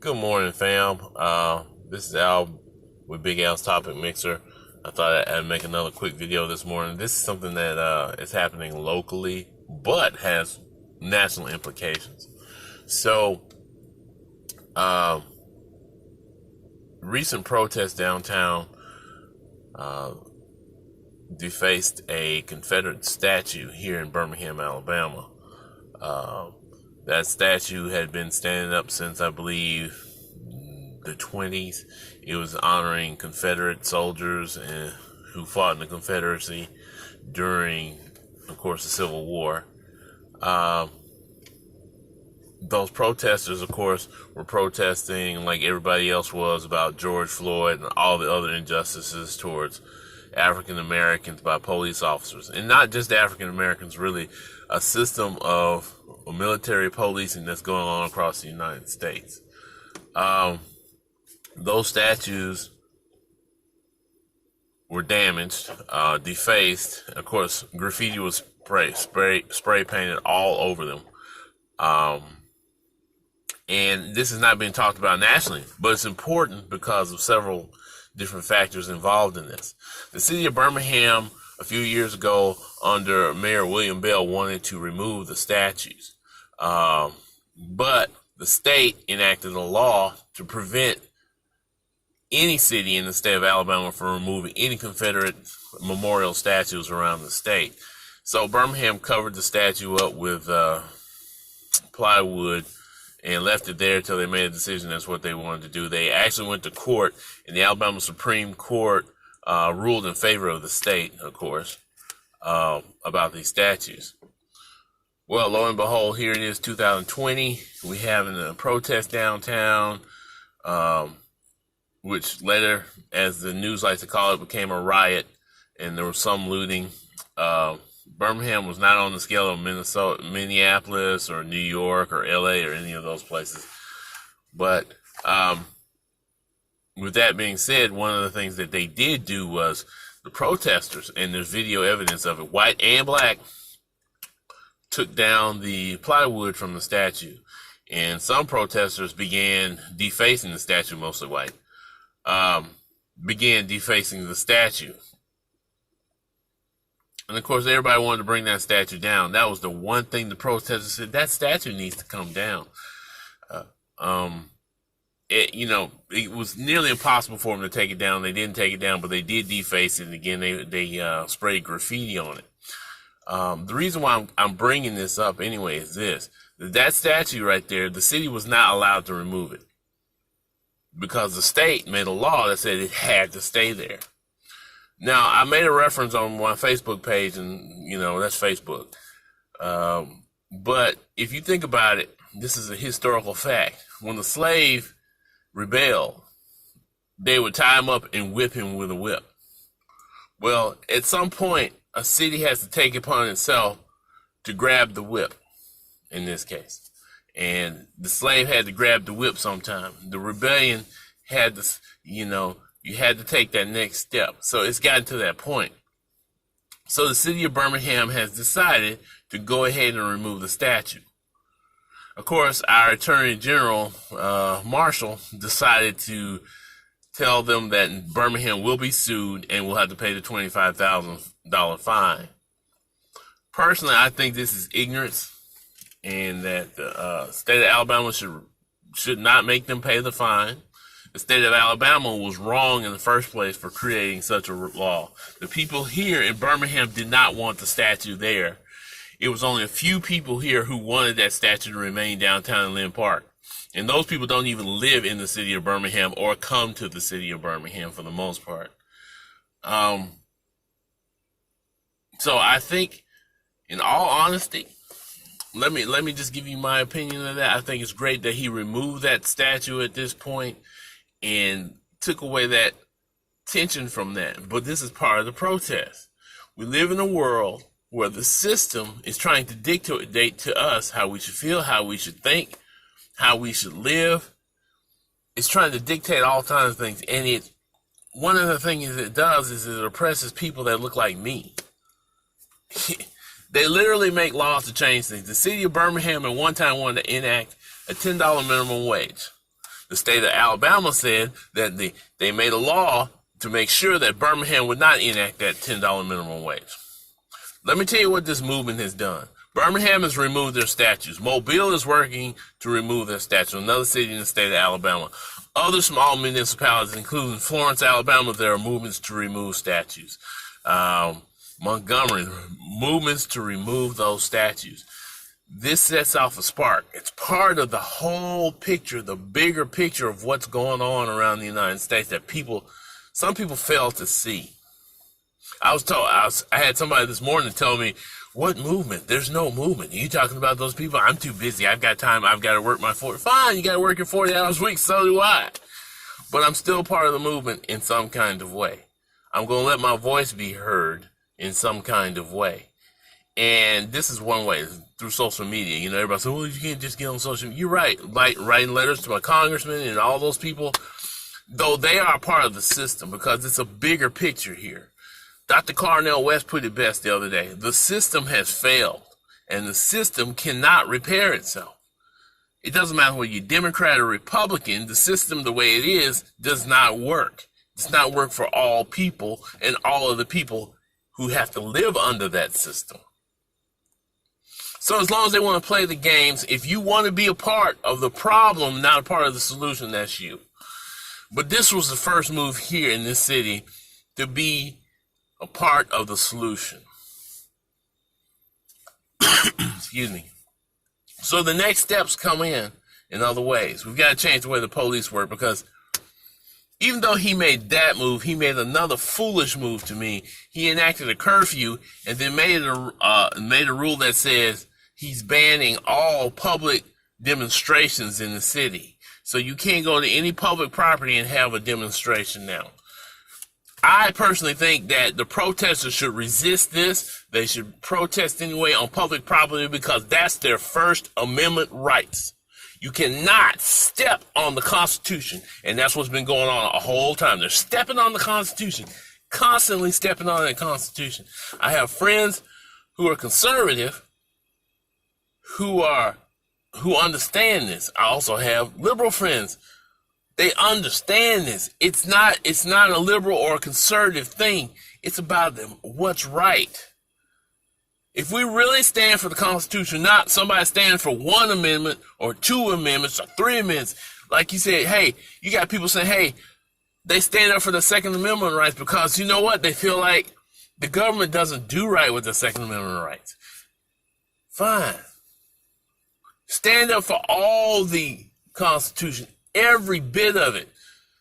Good morning, fam. This is Al with Big Al's Topic Mixer. I thought I'd make another quick video this morning. This is something that is happening locally, but has national implications. So, recent protests downtown defaced a Confederate statue here in Birmingham, Alabama. That statue had been standing up since, I believe, the 20s. It was honoring Confederate soldiers who fought in the Confederacy during, of course, the Civil War. Those protesters, of course, were protesting like everybody else was about George Floyd and all the other injustices towards African Americans by police officers. And not just African Americans, really, a system of military policing that's going on across the United States. Those statues were damaged, defaced. Of course, graffiti was spray painted all over them. And this is not being talked about nationally, but it's important because of several different factors involved in this. The city of Birmingham, a few years ago, under Mayor William Bell, wanted to remove the statues. But the state enacted a law to prevent any city in the state of Alabama from removing any Confederate memorial statues around the state. So Birmingham covered the statue up with plywood and left it there until they made a decision that's what they wanted to do. They actually went to court, and the Alabama Supreme Court ruled in favor of the state, of course, about these statues. Well, lo and behold, here it is, 2020. We having a protest downtown, which later, as the news likes to call it, became a riot, and there was some looting. Birmingham was not on the scale of Minneapolis or New York or LA or any of those places. But with that being said, one of the things that they did do was the protesters, and there's video evidence of it, white and black, took down the plywood from the statue. And some protesters began defacing the statue, mostly white, began defacing the statue. And of course, everybody wanted to bring that statue down. That was the one thing the protesters said, that statue needs to come down. It was nearly impossible for them to take it down. They didn't take it down, but they did deface it. And again, they sprayed graffiti on it. The reason why I'm bringing this up anyway is this. That statue right there, the city was not allowed to remove it because the state made a law that said it had to stay there. Now, I made a reference on my Facebook page, and, that's Facebook. But if you think about it, this is a historical fact. When the slave rebelled, they would tie him up and whip him with a whip. Well, at some point, a city has to take it upon itself to grab the whip, in this case. And the slave had to grab the whip sometime. The rebellion had to, you had to take that next step. So it's gotten to that point. So the city of Birmingham has decided to go ahead and remove the statue. Of course, our Attorney General, Marshall, decided to tell them that Birmingham will be sued and will have to pay the $25,000 fine. Personally, I think this is ignorance, and that the state of Alabama should not make them pay the fine. The state of Alabama was wrong in the first place for creating such a law. The people here in Birmingham did not want the statue there. It was only a few people here who wanted that statue to remain downtown in Lynn Park. And those people don't even live in the city of Birmingham or come to the city of Birmingham for the most part. So I think, in all honesty, let me just give you my opinion of that. I think it's great that he removed that statue at this point and took away that tension from that. But this is part of the protest. We live in a world where the system is trying to dictate to us how we should feel, how we should think, how we should live. It's trying to dictate all kinds of things. And one of the things it does is it oppresses people that look like me. They literally make laws to change things. The city of Birmingham at one time wanted to enact a $10 minimum wage. the state of Alabama said that they made a law to make sure that Birmingham would not enact that $10 minimum wage. Let me tell you what this movement has done. Birmingham has removed their statues. Mobile is working to remove their statue. Another city in the state of Alabama. Other small municipalities, including Florence, Alabama, there are movements to remove statues. Montgomery, movements to remove those statues. This sets off a spark. It's part of the whole picture, the bigger picture of what's going on around the United States that some people fail to see. I had somebody this morning tell me, what movement? There's no movement. Are you talking about those people? I'm too busy. I've got time. I've got to work my 40. Fine, you got to work your 40 hours a week. So do I. But I'm still part of the movement in some kind of way. I'm going to let my voice be heard in some kind of way. And this is one way, through social media. You know, everybody says, well, you can't just get on social media. You're right. Like writing letters to my congressman and all those people, though they are part of the system because it's a bigger picture here. Dr. Cornel West put it best the other day. The system has failed, and the system cannot repair itself. It doesn't matter whether you're Democrat or Republican, the system the way it is does not work. It does not work for all people and all of the people who have to live under that system. So as long as they want to play the games, if you want to be a part of the problem, not a part of the solution, that's you. But this was the first move here in this city to be a part of the solution. Excuse me. So the next steps come in other ways. We've got to change the way the police work because even though he made that move, he made another foolish move to me. He enacted a curfew and then made a rule that says he's banning all public demonstrations in the city. So you can't go to any public property and have a demonstration now. I personally think that the protesters should resist this. They should protest anyway on public property because that's their First Amendment rights. You cannot step on the Constitution, and that's what's been going on a whole time. They're stepping on the Constitution, constantly stepping on the Constitution. I have friends who are conservative who understand this. I also have liberal friends. They understand this. It's not a liberal or a conservative thing. It's about them, what's right. If we really stand for the Constitution, not somebody standing for one amendment or two amendments or three amendments, like you said, hey, you got people saying, hey, they stand up for the Second Amendment rights because you know what? They feel like the government doesn't do right with the Second Amendment rights. Fine. Stand up for all the Constitution. Every bit of it.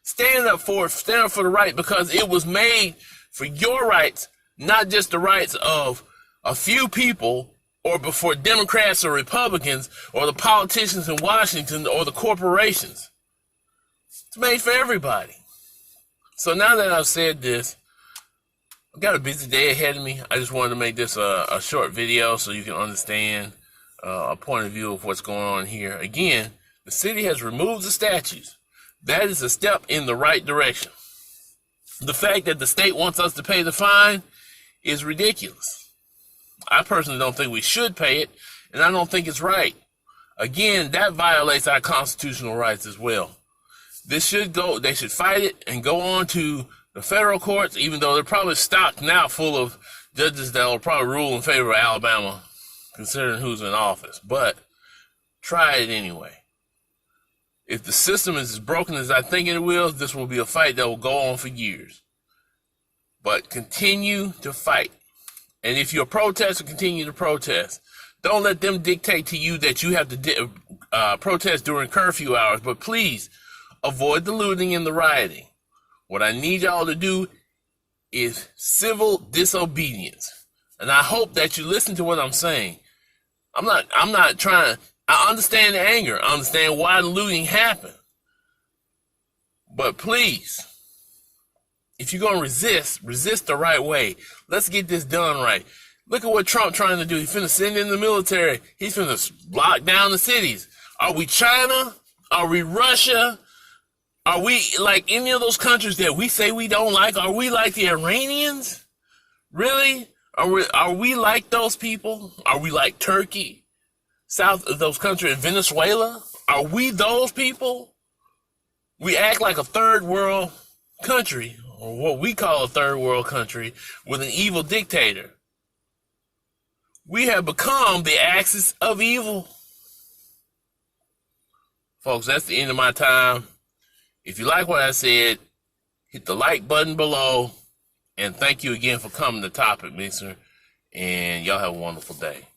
Stand up for the right because it was made for your rights, not just the rights of a few people or before Democrats or Republicans or the politicians in Washington or the corporations. It's made for everybody. So now that I've said this, I've got a busy day ahead of me. I just wanted to make this a short video so you can understand a point of view of what's going on here. Again, the city has removed the statues. That is a step in the right direction. The fact that the state wants us to pay the fine is ridiculous. I personally don't think we should pay it, and I don't think it's right. Again, that violates our constitutional rights as well. They should fight it and go on to the federal courts, even though they're probably stocked now full of judges that will probably rule in favor of Alabama, considering who's in office. But try it anyway. If the system is as broken as I think it will, this will be a fight that will go on for years. But continue to fight. And if you're a protester, continue to protest. Don't let them dictate to you that you have to protest during curfew hours. But please, avoid the looting and the rioting. What I need y'all to do is civil disobedience. And I hope that you listen to what I'm saying. I'm not trying to... I understand the anger. I understand why the looting happened. But please, if you're going to resist the right way. Let's get this done right. Look at what Trump trying to do. He's finna send in the military. He's finna lock down the cities. Are we China? Are we Russia? Are we like any of those countries that we say we don't like? Are we like the Iranians? Really? Are we like those people? Are we like Turkey? South of those countries, Venezuela? Are we those people? We act like a third world country, or what we call a third world country, with an evil dictator. We have become the axis of evil. Folks, that's the end of my time. If you like what I said, hit the like button below. And thank you again for coming to Topic Mixer. And y'all have a wonderful day.